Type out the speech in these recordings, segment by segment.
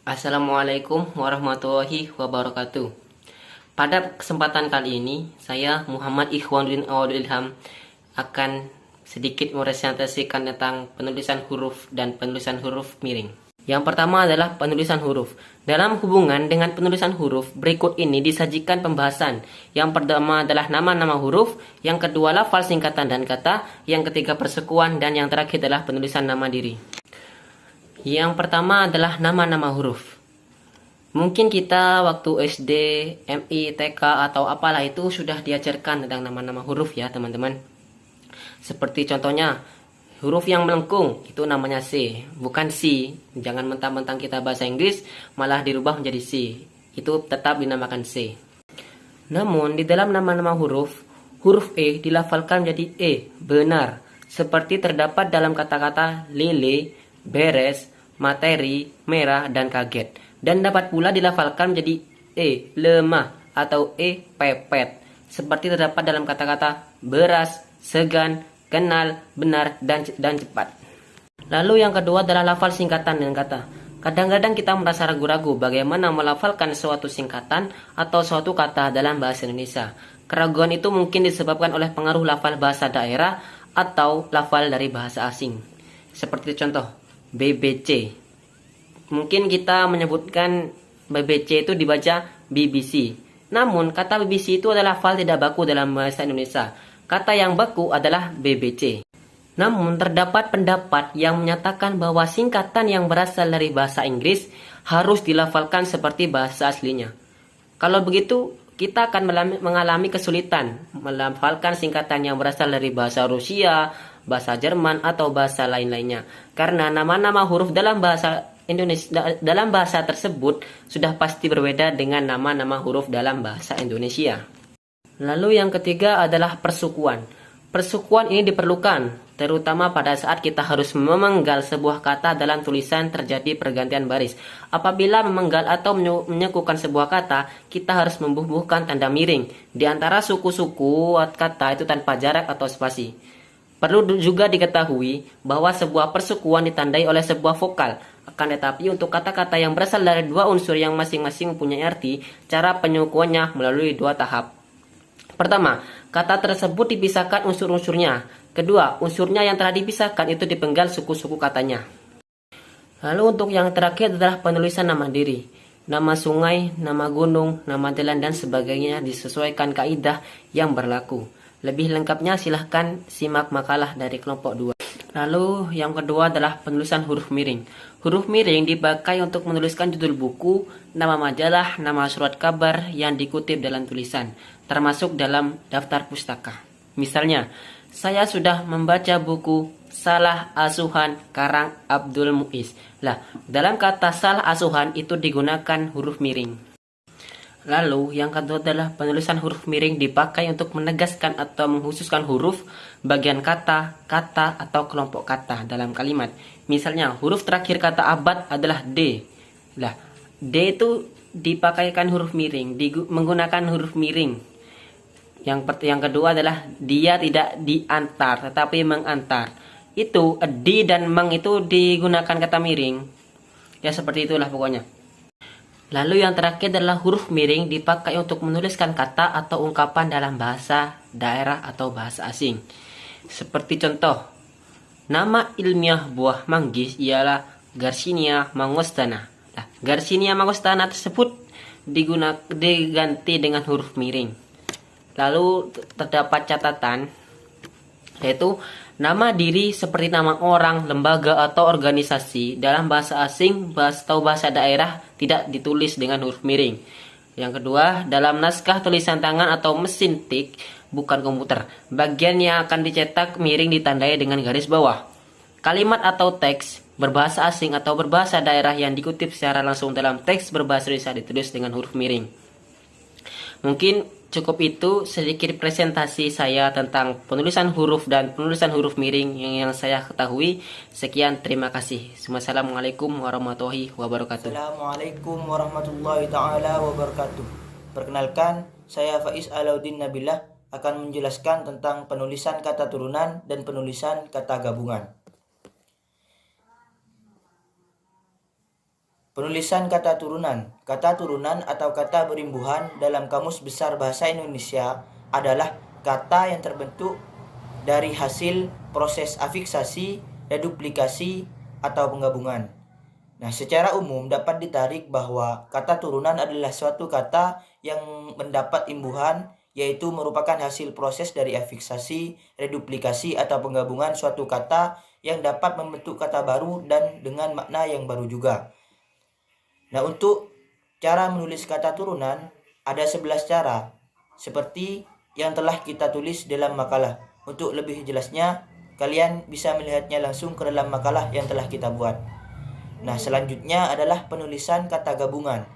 Assalamualaikum warahmatullahi wabarakatuh. Pada kesempatan kali ini, saya Muhammad Ikhwanuddin Awadul Ilham akan sedikit meresentasikan tentang penulisan huruf dan penulisan huruf miring. Yang pertama adalah penulisan huruf. Dalam hubungan dengan penulisan huruf, berikut ini disajikan pembahasan. Yang pertama adalah nama-nama huruf, yang kedua lafal singkatan dan kata, yang ketiga persekuan, dan yang terakhir adalah penulisan nama diri. Yang pertama adalah nama-nama huruf. Mungkin kita waktu SD, MI, TK atau apalah itu sudah diajarkan tentang nama-nama huruf ya teman-teman. Seperti contohnya huruf yang melengkung itu namanya C, bukan C. Jangan mentang-mentang kita bahasa Inggris malah dirubah menjadi C. Itu tetap dinamakan C. Namun di dalam nama-nama huruf, huruf E dilafalkan menjadi E, benar. Seperti terdapat dalam kata-kata lele, beres, materi, merah, dan kaget. Dan dapat pula dilafalkan menjadi E, lemah, atau E, pepet. Seperti terdapat dalam kata-kata beras, segan, kenal, benar, dan cepat. Lalu yang kedua adalah lafal singkatan dengan kata. Kadang-kadang kita merasa ragu-ragu bagaimana melafalkan suatu singkatan atau suatu kata dalam bahasa Indonesia. Keraguan itu mungkin disebabkan oleh pengaruh lafal bahasa daerah atau lafal dari bahasa asing. Seperti contoh, BBC. Mungkin kita menyebutkan BBC itu dibaca BBC. Namun kata BBC itu adalah lafal tidak baku dalam bahasa Indonesia. Kata yang baku adalah BBC. Namun terdapat pendapat yang menyatakan bahwa singkatan yang berasal dari bahasa Inggris harus dilafalkan seperti bahasa aslinya. Kalau begitu, kita akan mengalami kesulitan melafalkan singkatan yang berasal dari bahasa Rusia, bahasa Jerman, atau bahasa lain-lainnya. Karena nama-nama huruf dalam bahasa Indonesia, dalam bahasa tersebut sudah pasti berbeda dengan nama-nama huruf dalam bahasa Indonesia. Lalu yang ketiga adalah persukuan. Persukuan ini diperlukan terutama pada saat kita harus memenggal sebuah kata dalam tulisan terjadi pergantian baris. Apabila memenggal atau menyekukan sebuah kata, kita harus membubuhkan tanda miring di antara suku-suku kata itu tanpa jarak atau spasi. Perlu juga diketahui bahwa sebuah persukuan ditandai oleh sebuah vokal. Akan tetapi untuk kata-kata yang berasal dari dua unsur yang masing-masing mempunyai arti, cara penyukuannya melalui dua tahap. Pertama, kata tersebut dipisahkan unsur-unsurnya. Kedua, unsurnya yang telah dipisahkan itu dipenggal suku-suku katanya. Lalu untuk yang terakhir adalah penulisan nama diri. Nama sungai, nama gunung, nama jalan, dan sebagainya disesuaikan kaidah yang berlaku. Lebih lengkapnya silahkan simak makalah dari kelompok 2. Lalu yang kedua adalah penulisan huruf miring. Huruf miring dipakai untuk menuliskan judul buku, nama majalah, nama surat kabar yang dikutip dalam tulisan, termasuk dalam daftar pustaka. Misalnya, saya sudah membaca buku Salah Asuhan karang Abdul Muiz. Lah, dalam kata salah asuhan itu digunakan huruf miring. Lalu yang kedua adalah penulisan huruf miring dipakai untuk menegaskan atau mengkhususkan huruf, bagian kata, atau kelompok kata dalam kalimat. Misalnya huruf terakhir kata abad adalah D. Lah, D itu dipakaikan huruf miring, menggunakan huruf miring. Yang kedua adalah dia tidak diantar tetapi mengantar. Itu di dan meng itu digunakan kata miring. Ya seperti itulah pokoknya. Lalu yang terakhir adalah huruf miring dipakai untuk menuliskan kata atau ungkapan dalam bahasa daerah atau bahasa asing. Seperti contoh, nama ilmiah buah manggis ialah Garcinia mangostana. Nah, Garcinia mangostana tersebut diganti dengan huruf miring. Lalu terdapat catatan, yaitu nama diri seperti nama orang, lembaga, atau organisasi dalam bahasa asing atau bahasa daerah tidak ditulis dengan huruf miring. Yang kedua, dalam naskah tulisan tangan atau mesin tik, bukan komputer, bagian yang akan dicetak miring ditandai dengan garis bawah. Kalimat atau teks berbahasa asing atau berbahasa daerah yang dikutip secara langsung dalam teks berbahasa Indonesia ditulis dengan huruf miring. Mungkin cukup itu sedikit presentasi saya tentang penulisan huruf dan penulisan huruf miring yang saya ketahui. Sekian, terima kasih. Wassalamualaikum warahmatullahi wabarakatuh. Assalamualaikum warahmatullahi ta'ala wabarakatuh. Perkenalkan, saya Faiz Alauddin Nabilah akan menjelaskan tentang penulisan kata turunan dan penulisan kata gabungan. Penulisan kata turunan. Kata turunan atau kata berimbuhan dalam Kamus Besar Bahasa Indonesia adalah kata yang terbentuk dari hasil proses afiksasi, reduplikasi, atau penggabungan. Nah, secara umum dapat ditarik bahwa kata turunan adalah suatu kata yang mendapat imbuhan, yaitu merupakan hasil proses dari afiksasi, reduplikasi, atau penggabungan suatu kata yang dapat membentuk kata baru dan dengan makna yang baru juga. Nah, untuk cara menulis kata turunan ada 11 cara, seperti yang telah kita tulis dalam makalah. Untuk lebih jelasnya, kalian bisa melihatnya langsung ke dalam makalah yang telah kita buat. Nah, selanjutnya adalah penulisan kata gabungan.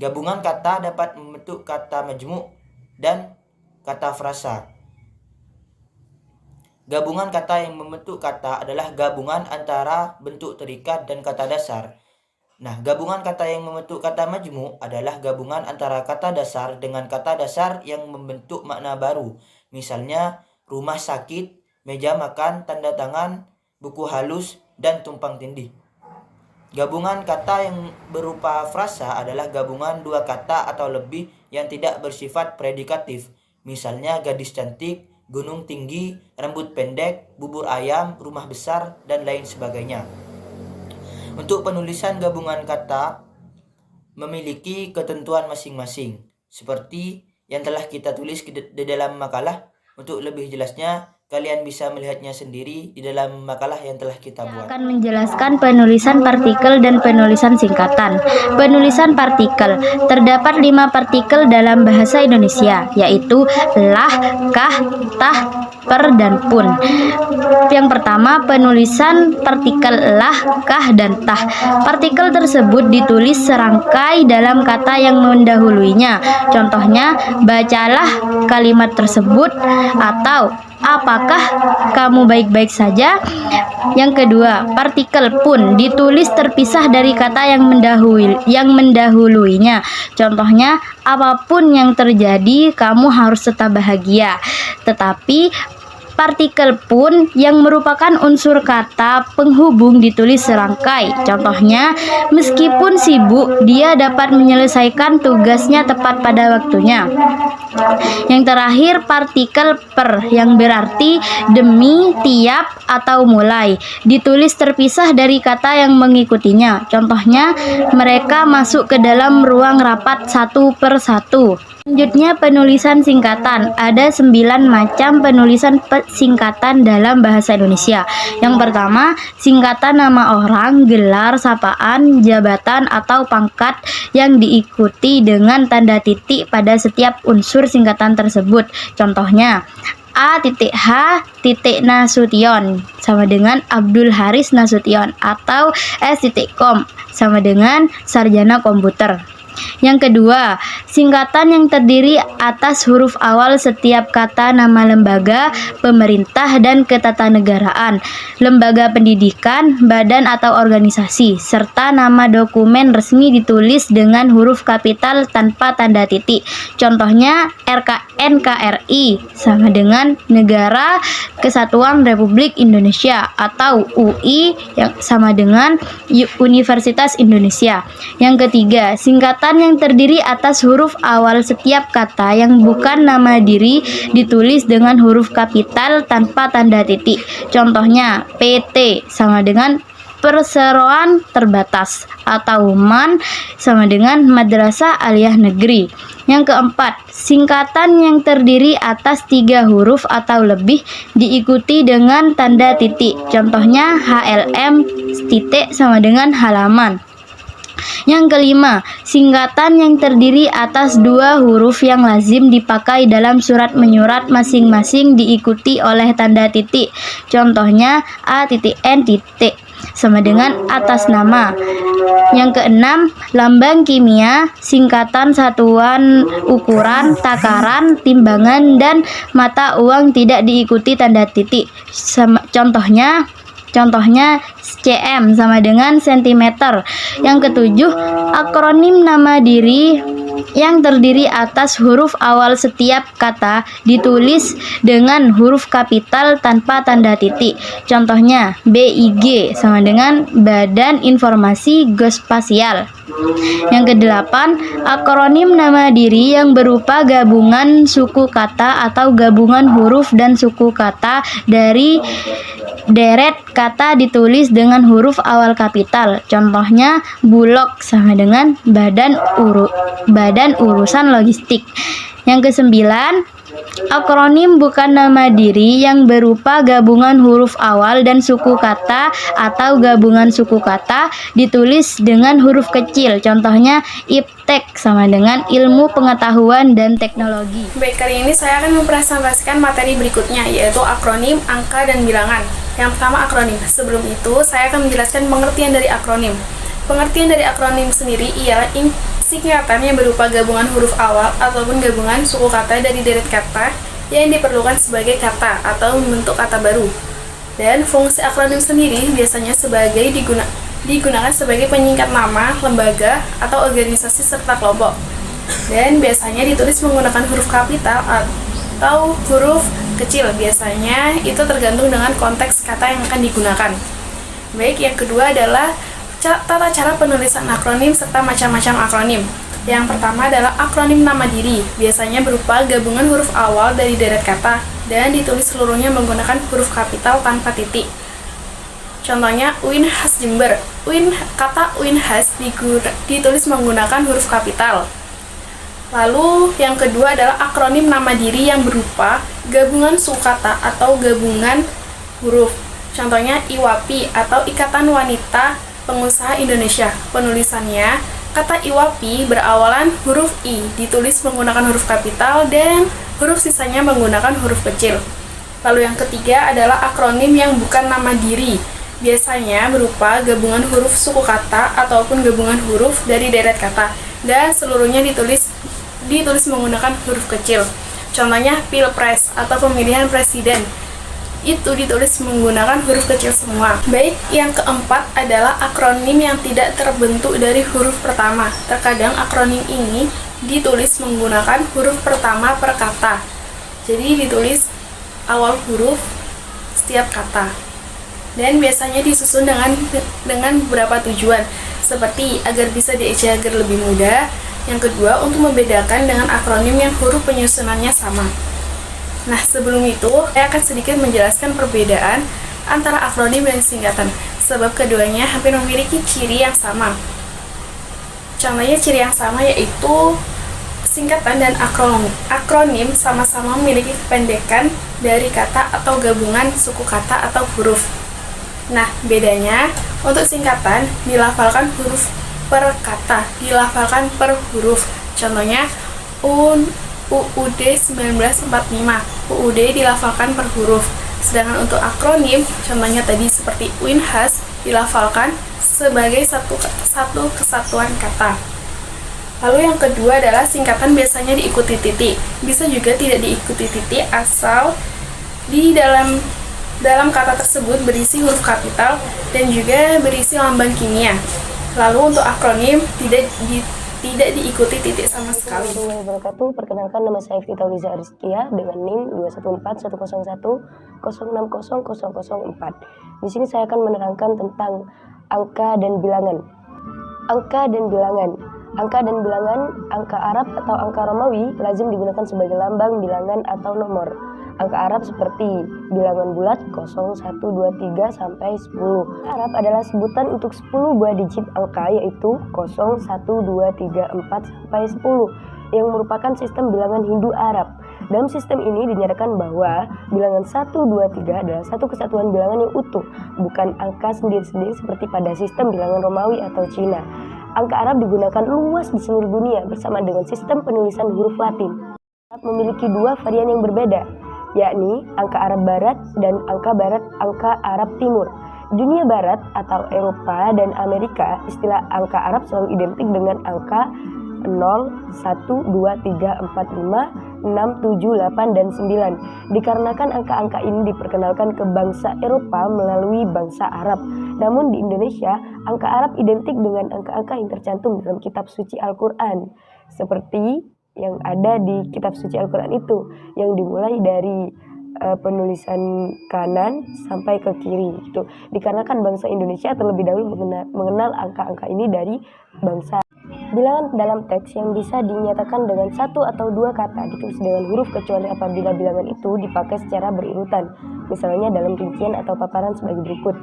Gabungan kata dapat membentuk kata majmu' dan kata frasa. Gabungan kata yang membentuk kata adalah gabungan antara bentuk terikat dan kata dasar. Nah, gabungan kata yang membentuk kata majmu' adalah gabungan antara kata dasar dengan kata dasar yang membentuk makna baru. Misalnya, rumah sakit, meja makan, tanda tangan, buku halus, dan tumpang tindih. Gabungan kata yang berupa frasa adalah gabungan dua kata atau lebih yang tidak bersifat predikatif. Misalnya, gadis cantik, gunung tinggi, rambut pendek, bubur ayam, rumah besar, dan lain sebagainya. Untuk penulisan gabungan kata memiliki ketentuan masing-masing, seperti yang telah kita tulis di dalam makalah. Untuk lebih jelasnya, kalian bisa melihatnya sendiri di dalam makalah yang telah kita buat. Akan menjelaskan penulisan partikel dan penulisan singkatan. Penulisan partikel. Terdapat 5 partikel dalam bahasa Indonesia, yaitu lah, kah, tah, per, dan pun. Yang pertama, penulisan partikel lah, kah, dan tah. Partikel tersebut ditulis serangkai dalam kata yang mendahuluinya. Contohnya, bacalah kalimat tersebut, atau apakah kamu baik-baik saja? Yang kedua, partikel pun ditulis terpisah dari kata yang mendahuluinya. Contohnya, apapun yang terjadi, kamu harus tetap bahagia. Tetapi partikel pun yang merupakan unsur kata penghubung ditulis serangkai. Contohnya, meskipun sibuk, dia dapat menyelesaikan tugasnya tepat pada waktunya. Yang terakhir, partikel per yang berarti demi, tiap, atau mulai, ditulis terpisah dari kata yang mengikutinya. Contohnya, mereka masuk ke dalam ruang rapat satu per satu. Selanjutnya, penulisan singkatan. Ada 9 macam penulisan singkatan dalam bahasa Indonesia. Yang pertama, singkatan nama orang, gelar, sapaan, jabatan, atau pangkat yang diikuti dengan tanda titik pada setiap unsur singkatan tersebut. Contohnya, A.H. Nasution sama dengan Abdul Haris Nasution, atau S.Com sama dengan sarjana komputer. Yang kedua, singkatan yang terdiri atas huruf awal setiap kata nama lembaga, pemerintah, dan ketatanegaraan, lembaga pendidikan, badan atau organisasi, serta nama dokumen resmi ditulis dengan huruf kapital tanpa tanda titik. Contohnya, NKRI sama dengan Negara Kesatuan Republik Indonesia, atau UI yang sama dengan Universitas Indonesia. Yang ketiga, singkatan yang terdiri atas huruf awal setiap kata yang bukan nama diri ditulis dengan huruf kapital tanpa tanda titik. Contohnya, PT sama dengan perseroan terbatas, atau MAN sama dengan Madrasah Aliyah Negeri. Yang keempat, singkatan yang terdiri atas 3 huruf atau lebih diikuti dengan tanda titik. Contohnya, HLM titik sama dengan halaman. Yang kelima, singkatan yang terdiri atas 2 huruf yang lazim dipakai dalam surat menyurat masing-masing diikuti oleh tanda titik. Contohnya, A.N. sama dengan atas nama. Yang keenam, lambang kimia, singkatan satuan ukuran, takaran, timbangan, dan mata uang tidak diikuti tanda titik. Contohnya cm sama dengan cm. Yang ketujuh, akronim nama diri yang terdiri atas huruf awal setiap kata ditulis dengan huruf kapital tanpa tanda titik. Contohnya, BIG sama dengan Badan Informasi Geospasial. Yang kedelapan, akronim nama diri yang berupa gabungan suku kata atau gabungan huruf dan suku kata dari deret kata ditulis dengan huruf awal kapital. Contohnya, Bulog sama dengan Badan Urusan Logistik. Yang kesembilan, akronim bukan nama diri yang berupa gabungan huruf awal dan suku kata atau gabungan suku kata ditulis dengan huruf kecil. Contohnya, IPTEK sama dengan Ilmu Pengetahuan dan Teknologi. Baik, kali ini saya akan mempresentasikan materi berikutnya, yaitu akronim, angka, dan bilangan. Yang pertama, akronim. Sebelum itu, saya akan menjelaskan pengertian dari akronim. Pengertian dari akronim sendiri ialah singkatan yang berupa gabungan huruf awal ataupun gabungan suku kata dari deret kata yang diperlukan sebagai kata atau membentuk kata baru. Dan fungsi akronim sendiri biasanya digunakan sebagai penyingkat nama, lembaga, atau organisasi serta kelompok. Dan biasanya ditulis menggunakan huruf kapital atau huruf kecil. Biasanya itu tergantung dengan konteks kata yang akan digunakan. Baik, yang kedua adalah tata cara penulisan akronim serta macam-macam akronim. Yang pertama adalah akronim nama diri, biasanya berupa gabungan huruf awal dari deret kata dan ditulis seluruhnya menggunakan huruf kapital tanpa titik. Contohnya, UIN Khas Jember. Kata UIN Khas ditulis menggunakan huruf kapital. Lalu yang kedua adalah akronim nama diri yang berupa gabungan sukata atau gabungan huruf. Contohnya, IWAPI atau Ikatan Wanita Pengusaha Indonesia. Penulisannya, kata IWAPI berawalan huruf I, ditulis menggunakan huruf kapital dan huruf sisanya menggunakan huruf kecil. Lalu yang ketiga adalah akronim yang bukan nama diri. Biasanya berupa gabungan huruf suku kata ataupun gabungan huruf dari deret kata dan seluruhnya ditulis menggunakan huruf kecil. Contohnya, Pilpres atau pemilihan presiden. Itu ditulis menggunakan huruf kecil semua. Baik, yang keempat adalah akronim yang tidak terbentuk dari huruf pertama. Terkadang akronim ini ditulis menggunakan huruf pertama per kata. Jadi ditulis awal huruf setiap kata. Dan biasanya disusun dengan beberapa tujuan, seperti agar bisa diejah agar lebih mudah. Yang kedua, untuk membedakan dengan akronim yang huruf penyusunannya sama. Nah, sebelum itu, saya akan sedikit menjelaskan perbedaan antara akronim dan singkatan, sebab keduanya hampir memiliki ciri yang sama. Contohnya ciri yang sama yaitu singkatan dan akronim sama-sama memiliki kependekan dari kata atau gabungan suku kata atau huruf. Nah, bedanya untuk singkatan dilafalkan huruf per kata, dilafalkan per huruf. Contohnya, UUD 1945, UUD dilafalkan per huruf. Sedangkan untuk akronim, contohnya tadi seperti UIN Khas, dilafalkan sebagai satu kesatuan kata. Lalu yang kedua adalah singkatan biasanya diikuti titik. Bisa juga tidak diikuti titik asal di dalam kata tersebut berisi huruf kapital dan juga berisi lambang kimia. Lalu untuk akronim tidak diikuti titik sama sekali. Assalamualaikum warahmatullahi wabarakatuh. Perkenalkan, nama saya Vita Liza Ariskia dengan NIM 2141010060004. Di sini saya akan menerangkan tentang angka dan bilangan. Angka dan bilangan. Angka dan bilangan, angka Arab atau angka Romawi lazim digunakan sebagai lambang bilangan atau nomor. Angka Arab seperti bilangan bulat 0, 1, 2, 3 sampai 10. Arab adalah sebutan untuk 10 buah digit angka yaitu 0, 1, 2, 3, 4 sampai 10 yang merupakan sistem bilangan Hindu Arab. Dalam sistem ini dinyatakan bahwa bilangan 1, 2, 3 adalah satu kesatuan bilangan yang utuh, bukan angka sendiri-sendiri seperti pada sistem bilangan Romawi atau Cina. Angka Arab digunakan luas di seluruh dunia bersama dengan sistem penulisan huruf Latin. Arab memiliki dua varian yang berbeda, yakni angka Arab Barat dan angka Arab Timur. Di dunia Barat atau Eropa dan Amerika, istilah angka Arab selalu identik dengan angka 0, 1, 2, 3, 4, 5, 6, 7, 8, dan 9. Dikarenakan angka-angka ini diperkenalkan ke bangsa Eropa melalui bangsa Arab. Namun di Indonesia, angka Arab identik dengan angka-angka yang tercantum dalam kitab suci Al-Quran. seperti yang ada di kitab suci Al-Quran itu, yang dimulai dari penulisan kanan sampai ke kiri gitu. Dikarenakan bangsa Indonesia terlebih dahulu mengenal angka-angka ini dari bangsa. Bilangan dalam teks yang bisa dinyatakan dengan satu atau dua kata ditulis dengan huruf kecuali apabila bilangan itu dipakai secara berurutan. Misalnya dalam rincian atau paparan sebagai berikut.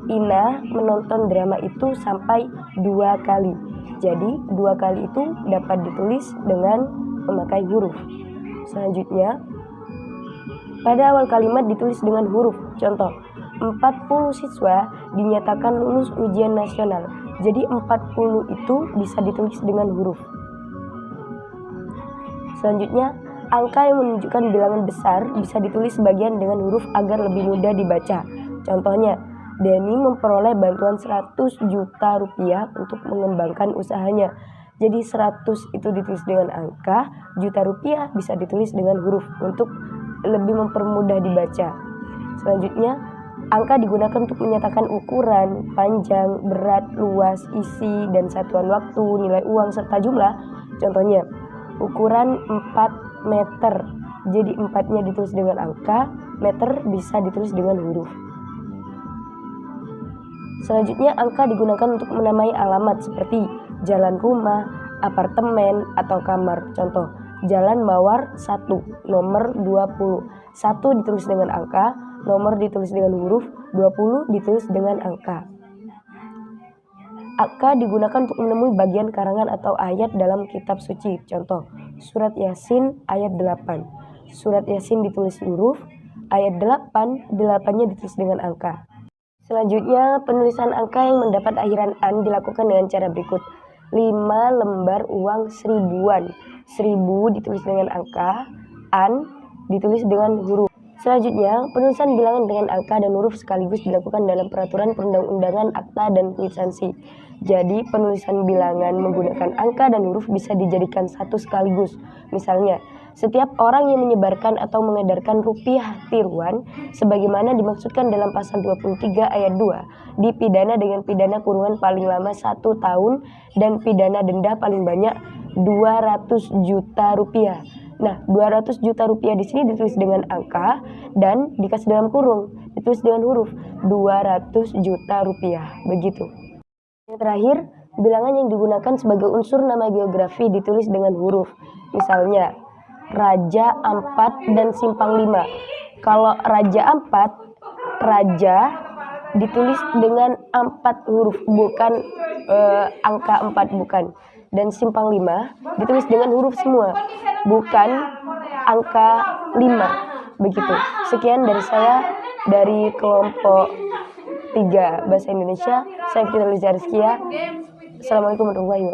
Ina menonton drama itu sampai 2 kali. Jadi 2 kali itu dapat ditulis dengan memakai huruf. Selanjutnya, pada awal kalimat ditulis dengan huruf. Contoh, 40 siswa dinyatakan lulus ujian nasional. Jadi 40 itu bisa ditulis dengan huruf. Selanjutnya, angka yang menunjukkan bilangan besar bisa ditulis sebagian dengan huruf agar lebih mudah dibaca. Contohnya, Denny memperoleh bantuan 100 juta rupiah untuk mengembangkan usahanya. Jadi 100 itu ditulis dengan angka, juta rupiah bisa ditulis dengan huruf untuk lebih mempermudah dibaca. Selanjutnya, angka digunakan untuk menyatakan ukuran, panjang, berat, luas, isi, dan satuan waktu, nilai uang, serta jumlah. Contohnya, ukuran 4 meter. Jadi 4-nya ditulis dengan angka, meter bisa ditulis dengan huruf. Selanjutnya, angka digunakan untuk menamai alamat seperti jalan rumah, apartemen, atau kamar. Contoh, Jalan Mawar 1, nomor 20. 1 ditulis dengan angka, nomor ditulis dengan huruf, 20 ditulis dengan angka. Angka digunakan untuk menemui bagian karangan atau ayat dalam kitab suci. Contoh, surat Yasin ayat 8. Surat Yasin ditulis huruf, ayat 8, 8-nya ditulis dengan angka. Selanjutnya, penulisan angka yang mendapat akhiran an dilakukan dengan cara berikut. 5 lembar uang 1000-an. 1000 ditulis dengan angka, an ditulis dengan huruf. Selanjutnya, penulisan bilangan dengan angka dan huruf sekaligus dilakukan dalam peraturan perundang-undangan, akta, dan kwitansi. Jadi, penulisan bilangan menggunakan angka dan huruf bisa dijadikan satu sekaligus. Misalnya, setiap orang yang menyebarkan atau mengedarkan rupiah tiruan sebagaimana dimaksudkan dalam pasal 23 ayat 2 dipidana dengan pidana kurungan paling lama 1 tahun dan pidana denda paling banyak 200 juta rupiah. Nah, 200 juta rupiah di sini ditulis dengan angka dan dikasih dalam kurung, ditulis dengan huruf 200 juta rupiah. Begitu. Yang terakhir, bilangan yang digunakan sebagai unsur nama geografi ditulis dengan huruf. Misalnya, Raja Ampat dan Simpang 5. Kalau Raja Ampat, Raja ditulis dengan 4 huruf, bukan angka 4, bukan. Dan Simpang 5 ditulis dengan huruf semua, bukan angka 5. Begitu. Sekian dari saya, dari kelompok 3 Bahasa Indonesia. Saya Fitri Rizkia. Assalamualaikum warahmatullahi wabarakatuh.